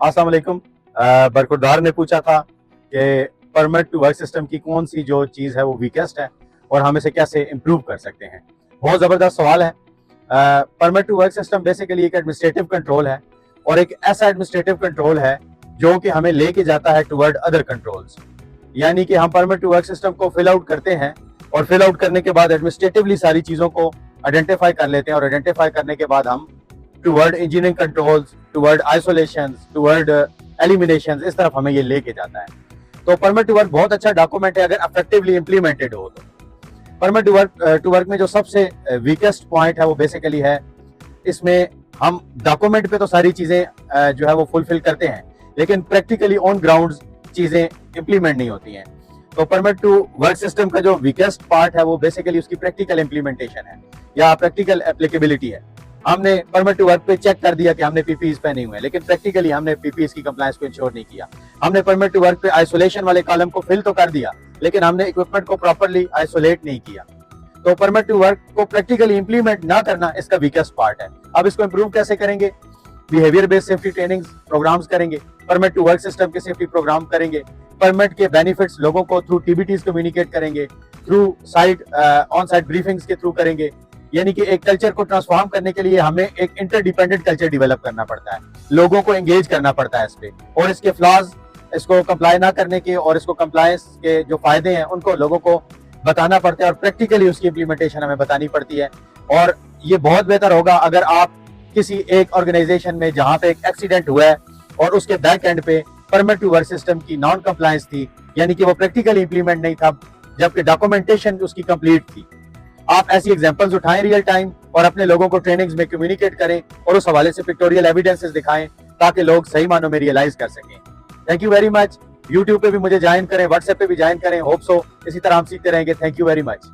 अस्सलाम वालेकुम। बरखुरदार ने पूछा था कि परमिट टू वर्क सिस्टम की कौन सी जो चीज़ है वो वीकेस्ट है और हम इसे कैसे इम्प्रूव कर सकते हैं। बहुत ज़बरदस्त सवाल है। Permit to work system basically एक एडमिनिस्ट्रेटिव कंट्रोल है और एक ऐसा एडमिनिस्ट्रेटिव कंट्रोल है जो कि हमें लेके जाता है टुवर्ड अदर कंट्रोल्स। यानी कि हम परमिट टू वर्क सिस्टम को फिल आउट करते हैं और फिल आउट करने के बाद एडमिनिस्ट्रेटिवली सारी चीज़ों को आइडेंटिफाई कर लेते हैं और आइडेंटिफाई करने के बाद हम toward engineering controls, toward isolation, toward elimination, इस तरफ हमें ये लेके जाता है। तो परमिट टू वर्क बहुत अच्छा डॉक्यूमेंट है अगर इफेक्टिवली इंप्लीमेंटेड हो तो। परमिट टू वर्क में जो सबसे वीकेस्ट पॉइंट है वो बेसिकली है, इसमें हम डॉक्यूमेंट पे तो सारी चीजें जो है वो फुलफिल करते हैं लेकिन प्रैक्टिकली ऑन ग्राउंड चीजें इंप्लीमेंट नहीं होती हैं। तो परमिट टू वर्क सिस्टम का जो वीकेस्ट पार्ट है वो बेसिकली उसकी प्रैक्टिकल इंप्लीमेंटेशन है या प्रैक्टिकल एप्लीकेबिलिटी है। हमने परमिट टू वर्क पे चेक कर दिया कि हमने पीपीईज पहने हुए हैं लेकिन प्रैक्टिकली हमने पीपीईज की कंप्लायंस को इंश्योर नहीं किया। हमने परमिट टू वर्क पे आइसोलेशन वाले कॉलम को फिल तो कर दिया लेकिन हमने इक्विपमेंट को प्रॉपर्ली आइसोलेट नहीं किया। तो परमिट टू वर्क को प्रैक्टिकली इंप्लीमेंट ना करना इसका वीकेस्ट पार्ट है। अब इसको इंप्रूव कैसे करेंगे? Behaviour based safety training programmes करेंगे, परमिट टू वर्क सिस्टम के सेफ्टी प्रोग्राम करेंगे, परमिट के बेनिफिट्स लोगों को थ्रू टीबीटीज कम्युनिकेट करेंगे, through site on site briefings के थ्रू करेंगे। यानी कि एक कल्चर को ट्रांसफॉर्म करने के लिए हमें एक इंटरडिपेंडेंट कल्चर डेवलप करना पड़ता है, लोगों को एंगेज करना पड़ता है इस पे और इसके फ्लॉज, इसको कंप्लाई ना करने के और इसको कंप्लायंस के जो फायदे हैं उनको लोगों को बताना पड़ता है और प्रैक्टिकली उसकी इम्प्लीमेंटेशन हमें बतानी पड़ती है। और ये बहुत बेहतर होगा अगर आप किसी एक ऑर्गेनाइजेशन में जहां पे एक एक्सीडेंट हुआ है और उसके बैक एंड पे परमिट टू वर्क सिस्टम की नॉन कंप्लायंस थी, यानी कि वो प्रैक्टिकली इंप्लीमेंट नहीं था जबकि डॉक्यूमेंटेशन उसकी कंप्लीट थी। आप ऐसी एग्जांपल्स उठाएं रियल टाइम और अपने लोगों को ट्रेनिंग्स में कम्युनिकेट करें और उस हवाले से पिक्टोरियल एविडेंसेस दिखाएं ताकि लोग सही मानों में रियलाइज कर सकें। Thank you very much. YouTube पे भी मुझे ज्वाइन करें, व्हाट्सएप पे भी ज्वाइन करें। होप सो इसी तरह हम सीखते रहेंगे। Thank you very much.